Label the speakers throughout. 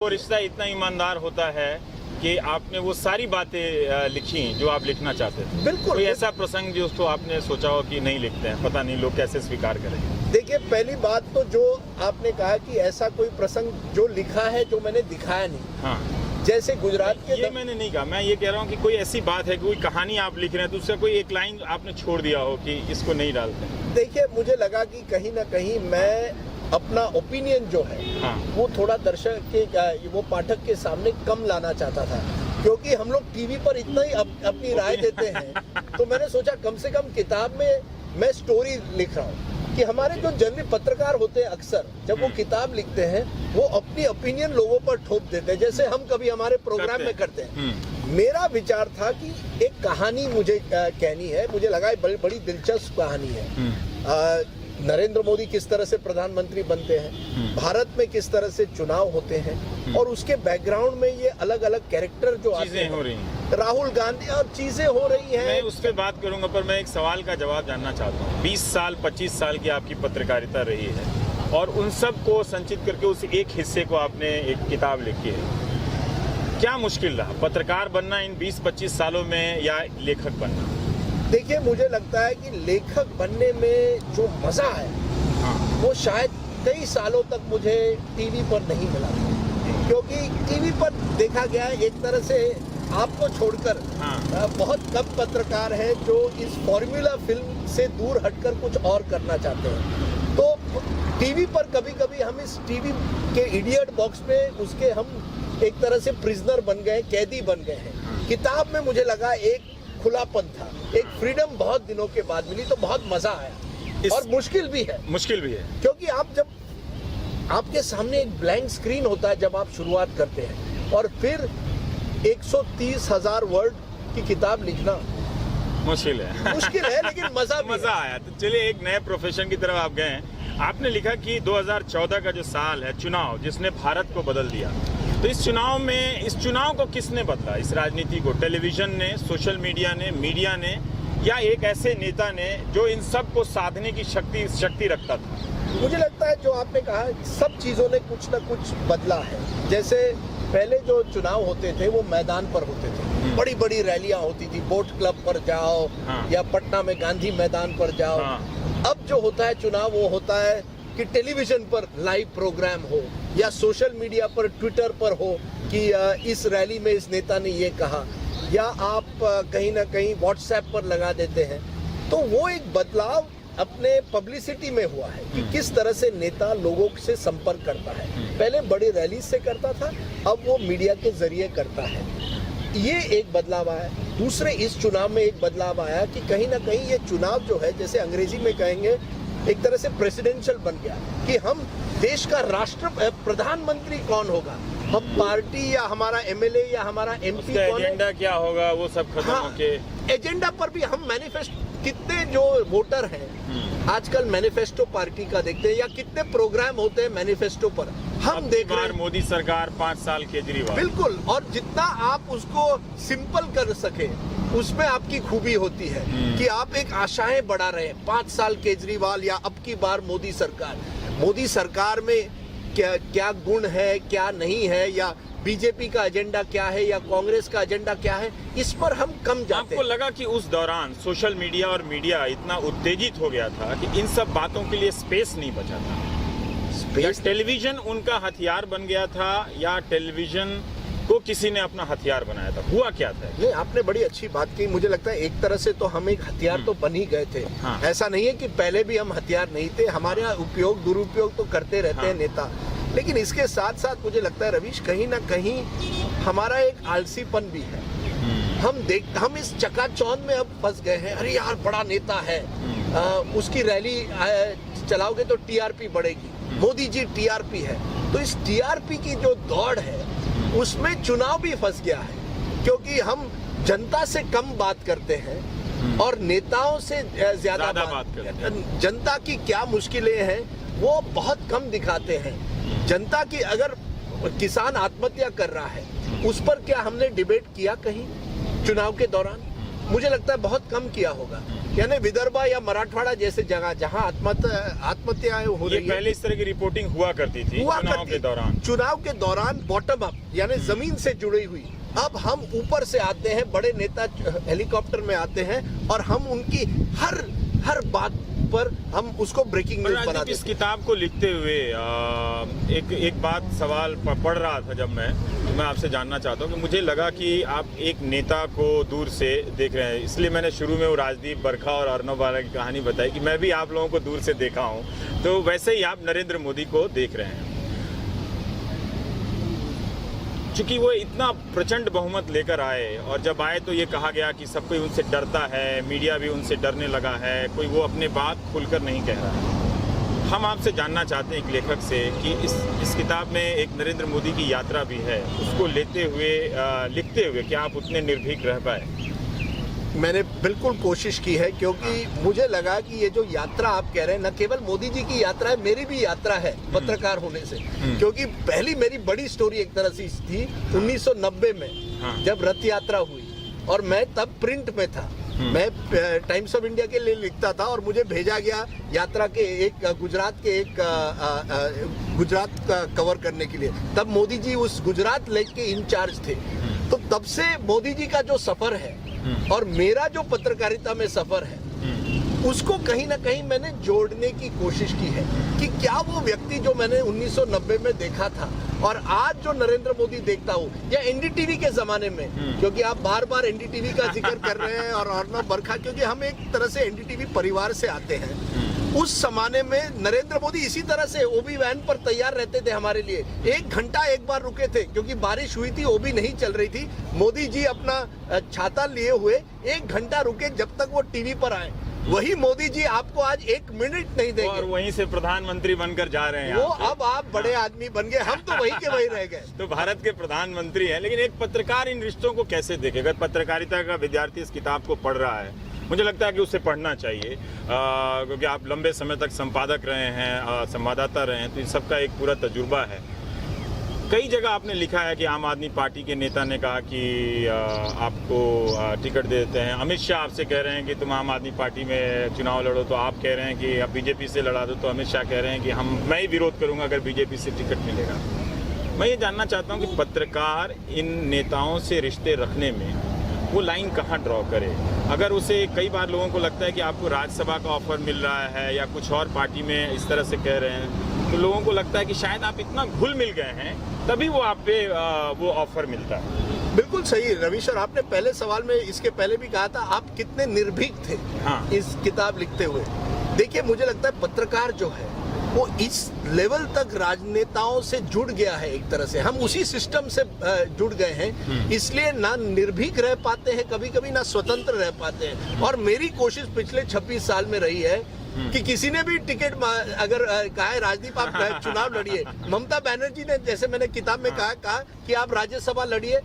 Speaker 1: वो रिश्ता इतना ईमानदार होता है कि आपने वो सारी बातें लिखी जो आप लिखना चाहते थे।
Speaker 2: बिल्कुल।
Speaker 1: कोई ऐसा प्रसंग जिसको आपने सोचा हो कि नहीं लिखते हैं, पता नहीं लोग कैसे स्वीकार करेंगे?
Speaker 2: देखिए, पहली बात तो जो आपने कहा कि ऐसा कोई प्रसंग जो लिखा है जो मैंने दिखाया नहीं।
Speaker 1: हाँ,
Speaker 2: जैसे गुजरात के
Speaker 1: ये मैंने नहीं कहा। मैं ये कह रहा हूँ कि कोई ऐसी बात है, कोई कहानी आप लिख रहे हैं तो उसका कोई एक लाइन आपने छोड़ दिया हो कि इसको नहीं डालते।
Speaker 2: देखिए, मुझे लगा कि कहीं ना कहीं मैं अपना ओपिनियन जो है
Speaker 1: हाँ।
Speaker 2: वो थोड़ा दर्शक के वो पाठक के सामने कम लाना चाहता था, क्योंकि हम लोग टीवी पर इतना ही अपनी राय देते हैं। तो मैंने सोचा कम से कम किताब में मैं स्टोरी लिख रहा हूँ कि हमारे जो जनरली पत्रकार होते हैं अक्सर जब वो किताब लिखते हैं वो अपनी ओपिनियन लोगों पर ठोक देते हैं, जैसे हम कभी हमारे प्रोग्राम में करते हैं। मेरा विचार था कि एक कहानी मुझे कहनी है। मुझे लगा बड़ी दिलचस्प कहानी है। नरेंद्र मोदी किस तरह से प्रधानमंत्री बनते हैं, भारत में किस तरह से चुनाव होते हैं, और उसके बैकग्राउंड में ये अलग अलग कैरेक्टर जो आते हैं,
Speaker 1: हो रही हैं,
Speaker 2: राहुल गांधी और चीजें हो रही हैं।
Speaker 1: मैं उस पर बात करूंगा, पर मैं एक सवाल का जवाब जानना चाहता हूँ। 20 साल 25 साल की आपकी पत्रकारिता रही है और उन सब को संचित करके उस एक हिस्से को आपने एक किताब लिखी है। क्या मुश्किल रहा पत्रकार बनना इन 20-25 सालों में या लेखक बनना?
Speaker 2: देखिए, मुझे लगता है कि लेखक बनने में जो मजा है वो शायद कई सालों तक मुझे टीवी पर नहीं मिला, क्योंकि टीवी पर देखा गया है एक तरह से आपको छोड़कर बहुत कम पत्रकार हैं जो इस फॉर्मूला फिल्म से दूर हटकर कुछ और करना चाहते हैं। तो टीवी पर कभी कभी हम इस टीवी के इडियट बॉक्स में उसके हम एक तरह से प्रिजनर बन गए, कैदी बन गए हैं। किताब में मुझे लगा एक खुलापन था, एक फ्रीडम बहुत दिनों के बाद मिली, तो बहुत मजा आया। और मुश्किल भी है क्योंकि आप जब आपके सामने एक ब्लैंक स्क्रीन होता है जब आप शुरुआत करते हैं, और फिर 130,000 वर्ड की किताब लिखना मुश्किल है लेकिन
Speaker 1: मजा आया। तो चलिए, एक नए प्रोफेशन की तरफ आप गए हैं। आपने लिखा कि 2014 का जो साल है, चुनाव जिसने भारत को बदल दिया, तो इस चुनाव को किसने बदला? इस राजनीति को टेलीविजन ने, सोशल मीडिया ने या एक ऐसे नेता ने जो इन सब को साधने की शक्ति रखता था?
Speaker 2: मुझे लगता है जो आपने कहा, सब चीजों ने कुछ ना कुछ बदला है। जैसे पहले जो चुनाव होते थे वो मैदान पर होते थे, बड़ी बड़ी रैलियां होती थी, बोट क्लब पर जाओ या पटना में गांधी मैदान पर जाओ। अब जो होता है चुनाव, वो होता है कि टेलीविजन पर लाइव प्रोग्राम हो या सोशल मीडिया पर, ट्विटर पर हो कि इस रैली में इस नेता ने ये कहा, या आप कहीं ना कहीं व्हाट्सएप पर लगा देते हैं। तो वो एक बदलाव अपने पब्लिसिटी में हुआ है कि किस तरह से नेता लोगों से संपर्क करता है। पहले बड़ी रैली से करता था, अब वो मीडिया के जरिए करता है। ये एक बदलाव आया। दूसरे, इस चुनाव में एक बदलाव आया कि कहीं ना कहीं ये चुनाव जो है, जैसे अंग्रेजी में कहेंगे, एक तरह से प्रेसिडेंशियल बन गया कि हम देश का प्रधानमंत्री कौन होगा, हम पार्टी या हमारा एमएलए या हमारा एमपी कौन है,
Speaker 1: एजेंडा क्या होगा, वो सब खत्म होके
Speaker 2: एजेंडा पर भी हम मैनिफेस्टो, कितने जो वोटर हैं आजकल मैनिफेस्टो पार्टी का देखते हैं, या कितने प्रोग्राम होते हैं मैनिफेस्टो पर हम देख रहे हैं।
Speaker 1: मोदी सरकार 5 साल केजरीवाल,
Speaker 2: बिल्कुल। और जितना आप उसको सिंपल कर सके उसमें आपकी खूबी होती है कि आप एक आशाएं बढ़ा रहे हैं। 5 साल केजरीवाल या अब की बार मोदी सरकार में क्या गुण है, क्या नहीं है, या बीजेपी का एजेंडा क्या है या कांग्रेस का एजेंडा क्या है, इस पर हम कम जाते हैं।
Speaker 1: आपको लगा कि उस दौरान सोशल मीडिया और मीडिया इतना उत्तेजित हो गया था कि इन सब बातों के लिए स्पेस नहीं बचा था? या टेलीविजन उनका हथियार बन गया था, या टेलीविजन को किसी ने अपना हथियार बनाया था? हुआ क्या था?
Speaker 2: नहीं, आपने बड़ी अच्छी बात की। मुझे लगता है एक तरह से तो हम एक हथियार तो बन ही गए थे। ऐसा नहीं है कि पहले भी हम हथियार नहीं थे। हमारे यहाँ उपयोग दुरुपयोग तो करते रहते हैं नेता, लेकिन इसके साथ साथ मुझे लगता है रवीश, कहीं ना कहीं हमारा एक आलसीपन भी है। हम इस चकाचौंध में अब फंस गए हैं। अरे यार, बड़ा नेता है, उसकी रैली चलाओगे तो टीआरपी बढ़ेगी, मोदी जी टीआरपी है। तो इस टीआरपी की जो दौड़ है उसमें चुनाव भी फंस गया है, क्योंकि हम जनता से कम बात करते हैं और नेताओं से ज्यादा बात करते हैं। जनता की क्या मुश्किलें हैं वो बहुत कम दिखाते हैं। जनता की, अगर किसान आत्महत्या कर रहा है उस पर क्या हमने डिबेट किया कहीं चुनाव के दौरान? मुझे लगता है बहुत कम किया होगा। यानी विदर्भ या मराठवाड़ा जैसे जगह जहां आत्महत्याएं हो
Speaker 1: ये
Speaker 2: रही है,
Speaker 1: पहले इस तरह की रिपोर्टिंग हुआ करती थी चुनाव के दौरान
Speaker 2: बॉटम अप यानी जमीन से जुड़ी हुई। अब हम ऊपर से आते हैं, बड़े नेता हेलीकॉप्टर में आते हैं और हम उनकी हर बात पर हम उसको ब्रेकिंग न्यूज बना देते हैं।
Speaker 1: इस किताब को लिखते हुए एक बात सवाल पढ़ रहा था जब मैं आपसे जानना चाहता हूँ कि मुझे लगा कि आप एक नेता को दूर से देख रहे हैं, इसलिए मैंने शुरू में वो राजदीप बरखा और अर्नब वाला की कहानी बताई कि मैं भी आप लोगों को दूर से देखा हूँ, तो वैसे ही आप नरेंद्र मोदी को देख रहे हैं। चूंकि वो इतना प्रचंड बहुमत लेकर आए और जब आए तो ये कहा गया कि सब कोई उनसे डरता है, मीडिया भी उनसे डरने लगा है, कोई वो अपने बात खुलकर नहीं कह रहा है। हम आपसे जानना चाहते हैं एक लेखक से कि इस किताब में एक नरेंद्र मोदी की यात्रा भी है, उसको लिखते हुए क्या आप उतने निर्भीक रह पाए?
Speaker 2: मैंने बिल्कुल कोशिश की है, क्योंकि मुझे लगा कि ये जो यात्रा आप कह रहे हैं, न केवल मोदी जी की यात्रा है, मेरी भी यात्रा है पत्रकार होने से। क्योंकि पहली मेरी बड़ी स्टोरी एक तरह से थी 1990 में जब रथ यात्रा हुई और मैं तब प्रिंट में था। मैं टाइम्स ऑफ इंडिया के लिए लिखता था और मुझे भेजा गया यात्रा के गुजरात का कवर करने के लिए। तब मोदी जी उस गुजरात लेग के इंचार्ज थे। तो तब से मोदी जी का जो सफर है और मेरा जो पत्रकारिता में सफर है, उसको कहीं ना कहीं मैंने जोड़ने की कोशिश की है कि क्या वो व्यक्ति जो मैंने 1990 में देखा था और आज जो नरेंद्र मोदी देखता हूँ, या एनडीटीवी के जमाने में, क्योंकि आप बार बार एनडीटीवी का जिक्र कर रहे हैं और अर्नब बरखा, क्योंकि हम एक तरह से एनडीटीवी परिवार से आते हैं। उस जमाने में नरेंद्र मोदी इसी तरह से ओबी वैन पर तैयार रहते थे हमारे लिए। 1 घंटा एक बार रुके थे क्योंकि बारिश हुई थी, ओबी नहीं चल रही थी। मोदी जी अपना छाता लिए हुए 1 घंटा रुके जब तक वो टीवी पर आए। वही मोदी जी आपको आज 1 मिनट नहीं देंगे
Speaker 1: और वहीं से प्रधानमंत्री बनकर जा रहे हैं।
Speaker 2: वो अब आप बड़े आदमी बन गए, हम तो वही के वही रह गए।
Speaker 1: तो भारत के प्रधानमंत्री हैं, लेकिन एक पत्रकार इन रिश्तों को कैसे देखे? अगर पत्रकारिता का विद्यार्थी इस किताब को पढ़ रहा है, मुझे लगता है कि उसे पढ़ना चाहिए, क्योंकि आप लंबे समय तक संपादक रहे हैं, संवाददाता रहे हैं, तो इन सबका एक पूरा तजुर्बा है। कई जगह आपने लिखा है कि आम आदमी पार्टी के नेता ने कहा कि आपको टिकट दे देते हैं। अमित शाह आपसे कह रहे हैं कि तुम आम आदमी पार्टी में चुनाव लड़ो, तो आप कह रहे हैं कि आप बीजेपी से लड़ा दो, तो अमित शाह कह रहे हैं कि मैं ही विरोध करूंगा अगर बीजेपी से टिकट मिलेगा। मैं ये जानना चाहता हूँ कि पत्रकार इन नेताओं से रिश्ते रखने में वो लाइन कहाँ ड्रॉ करे? अगर उसे, कई बार लोगों को लगता है कि आपको राज्यसभा का ऑफर मिल रहा है या कुछ और पार्टी में इस तरह से कह रहे हैं, तो लोगों को लगता है कि शायद आप इतना घुल मिल गए हैं तभी वो आप पे वो ऑफर मिलता है।
Speaker 2: बिल्कुल सही रविश, और आपने पहले सवाल में इसके पहले भी कहा था आप कितने निर्भीक थे इस किताब लिखते हुए। देखिए, मुझे लगता है पत्रकार जो है वो इस लेवल तक राजनेताओं से जुड़ गया है। एक तरह से हम उसी सिस्टम से जुड़ गए हैं, इसलिए ना निर्भीक रह पाते हैं कभी कभी, ना स्वतंत्र रह पाते हैं। और मेरी कोशिश पिछले 26 साल में रही है कि किसी ने भी टिकट अगर कहा है राजदीप आप चुनाव लड़िए, ममता बनर्जी ने, जैसे मैंने किताब में कहा कि आप राज्यसभा लड़िए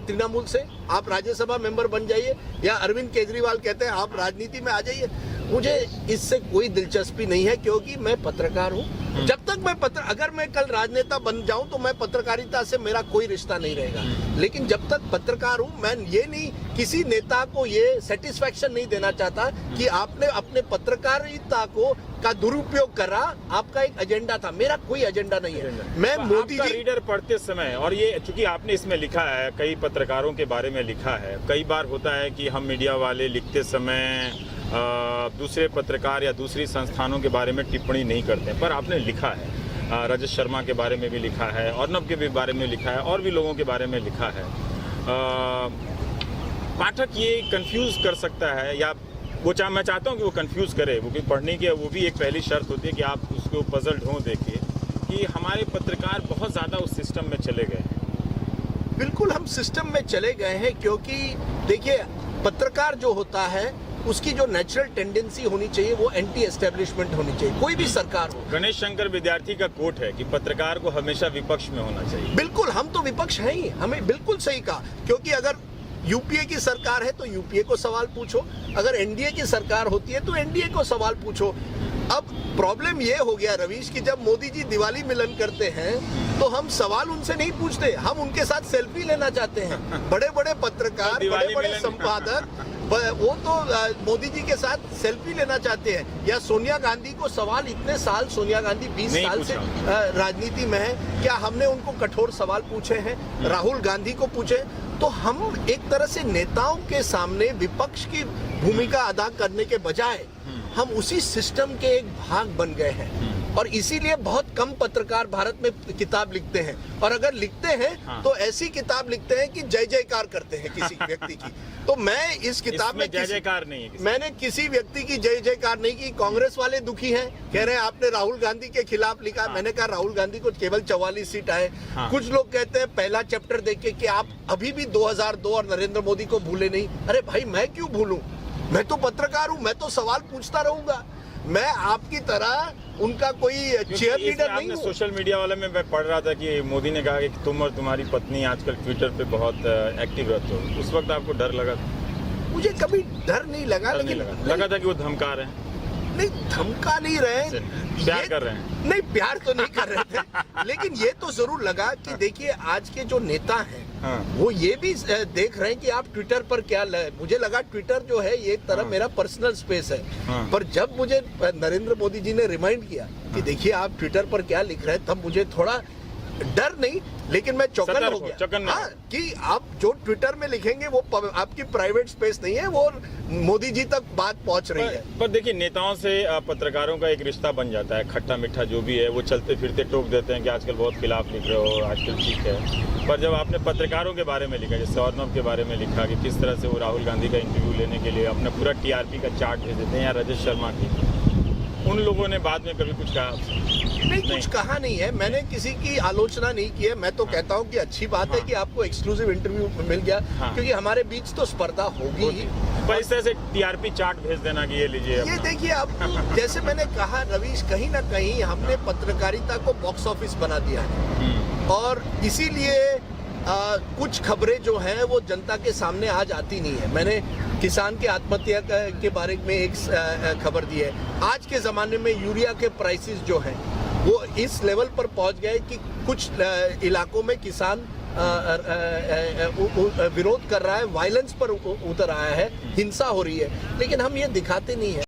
Speaker 2: तृणमूल से, आप राज्यसभा मेंबर बन जाइए, या अरविंद केजरीवाल कहते हैं आप राजनीति में आ जाइए। मुझे इससे कोई दिलचस्पी नहीं है, क्योंकि मैं पत्रकार हूँ। जब तक मैं अगर मैं कल राजनेता बन जाऊं तो मैं पत्रकारिता से मेरा कोई रिश्ता नहीं रहेगा। लेकिन जब तक पत्रकार हूं, मैं ये नहीं, किसी नेता को ये सेटिस्फेक्शन नहीं देना चाहता कि आपने अपने पत्रकारिता का दुरुपयोग करा, आपका एक एजेंडा था। मेरा कोई एजेंडा नहीं है। मैं मोदी जी
Speaker 1: रीडर पढ़ते समय, और ये चूंकि आपने इसमें लिखा है, कई पत्रकारों के बारे में लिखा है, कई बार होता है कि हम मीडिया वाले लिखते समय दूसरे पत्रकार या दूसरी संस्थानों के बारे में टिप्पणी नहीं करते, पर आपने लिखा है। रजत शर्मा के बारे में भी लिखा है, अर्नब के भी बारे में लिखा है, और भी लोगों के बारे में लिखा है। पाठक ये कंफ्यूज कर सकता है, या मैं चाहता हूँ कि वो कंफ्यूज करे, वो भी पढ़ने की वो भी एक पहली शर्त होती है कि आप उसको पजल ढूंढ देखिए कि हमारे पत्रकार बहुत ज़्यादा उस सिस्टम में चले गए हैं।
Speaker 2: बिल्कुल हम सिस्टम में चले गए हैं, क्योंकि देखिए पत्रकार जो होता है उसकी जो नेचुरल टेंडेंसी होनी चाहिए वो एंटी एस्टेब्लिशमेंट होनी चाहिए, कोई भी सरकार हो।
Speaker 1: गणेश शंकर विद्यार्थी का कोट है कि पत्रकार को हमेशा विपक्ष में होना चाहिए।
Speaker 2: बिल्कुल, हम तो विपक्ष हैं ही, हमें बिल्कुल सही कहा। क्योंकि अगर यूपीए की सरकार है तो यूपीए को सवाल पूछो, अगर एनडीए की सरकार होती है तो एनडीए को सवाल पूछो। अब प्रॉब्लम ये हो गया रवीश कि जब मोदी जी दिवाली मिलन करते हैं तो हम सवाल उनसे नहीं पूछते, हम उनके साथ सेल्फी लेना चाहते हैं। बड़े बड़े पत्रकार, बड़े बड़े संपादक वो तो मोदी जी के साथ सेल्फी लेना चाहते हैं। या सोनिया गांधी को सवाल, इतने साल सोनिया गांधी 20 साल से राजनीति में है, क्या हमने उनको कठोर सवाल पूछे हैं? राहुल गांधी को पूछे। तो हम एक तरह से नेताओं के सामने विपक्ष की भूमिका अदा करने के बजाय हम उसी सिस्टम के एक भाग बन गए हैं। और इसीलिए बहुत कम पत्रकार भारत में किताब लिखते हैं, और अगर लिखते हैं तो ऐसी किताब लिखते हैं कि जय जयकार करते हैं किसी व्यक्ति की। तो मैं इस किताब में
Speaker 1: जय जयकार नहीं है,
Speaker 2: मैंने किसी व्यक्ति की जय जयकार नहीं की। कांग्रेस वाले दुखी हैं, कह रहे हैं आपने राहुल गांधी के खिलाफ लिखा। मैंने कहा राहुल गांधी को केवल 44 सीट आए। कुछ लोग कहते हैं पहला चैप्टर देख के कि आप अभी भी 2002 और नरेंद्र मोदी को भूले नहीं। अरे भाई, मैं क्यों भूलूं? मैं तो पत्रकार हूं, मैं तो सवाल पूछता रहूंगा। मैं आपकी तरह उनका कोई चेयर लीडर नहीं हूं।
Speaker 1: सोशल मीडिया वाले में मैं पढ़ रहा था कि मोदी ने कहा कि तुम और तुम्हारी पत्नी आजकल ट्विटर पे बहुत एक्टिव रहते हो। उस वक्त आपको डर लगा था?
Speaker 2: मुझे कभी डर नहीं लगा, लेकिन
Speaker 1: लगा था कि वो धमका रहे हैं।
Speaker 2: नहीं, धमका नहीं रहे,
Speaker 1: प्यार कर रहे हैं।
Speaker 2: नहीं, प्यार तो नहीं कर रहे थे। लेकिन ये तो जरूर लगा कि देखिए आज के जो नेता हैं वो ये भी देख रहे हैं कि आप ट्विटर पर क्या मुझे लगा ट्विटर जो है ये एक तरह मेरा पर्सनल स्पेस है। पर जब मुझे नरेंद्र मोदी जी ने रिमाइंड किया कि देखिए आप ट्विटर पर क्या लिख रहे हैं, तब मुझे थोड़ा डर नहीं, लेकिन मैं चौकन हो गया। हाँ, कि आप जो ट्विटर में लिखेंगे वो आपकी प्राइवेट स्पेस नहीं है, वो मोदी जी तक बात पहुंच रही है।
Speaker 1: पर देखिए, नेताओं से पत्रकारों का एक रिश्ता बन जाता है, खट्टा मीठा जो भी है। वो चलते फिरते टोक देते हैं कि आजकल बहुत खिलाफ लिख रहे हो, आजकल ठीक है। पर जब आपने पत्रकारों के बारे में लिखा, जैसे अर्नब के बारे में लिखा कि किस तरह से वो राहुल गांधी का इंटरव्यू लेने के लिए अपना पूरा TRP का चार्ट भेज देते हैं, या रजत शर्मा की, उन लोगों ने बाद में कभी कुछ कहा?
Speaker 2: नहीं, कुछ कहा नहीं है। मैंने किसी की आलोचना नहीं की है। मैं तो कहता हूं कि अच्छी बात है कि आपको एक्सक्लूसिव इंटरव्यू मिल गया, क्योंकि हमारे बीच तो स्पर्धा होगी ही।
Speaker 1: पर इस तरह से TRP चार्ट भेज देना कि ये लीजिए,
Speaker 2: ये देखिए, अब जैसे मैंने कहा रवीश, कहीं ना कहीं हमने पत्रकारिता को बॉक्स ऑफिस बना दिया है, और इसीलिए कुछ खबरें जो हैं वो जनता के सामने आज आती नहीं है। मैंने किसान के आत्महत्या के बारे में एक खबर दी है। आज के ज़माने में यूरिया के प्राइसेस जो हैं वो इस लेवल पर पहुंच गए कि कुछ इलाकों में किसान विरोध कर रहा है, वायलेंस पर उतर आया है, हिंसा हो रही है, लेकिन हम ये दिखाते नहीं है।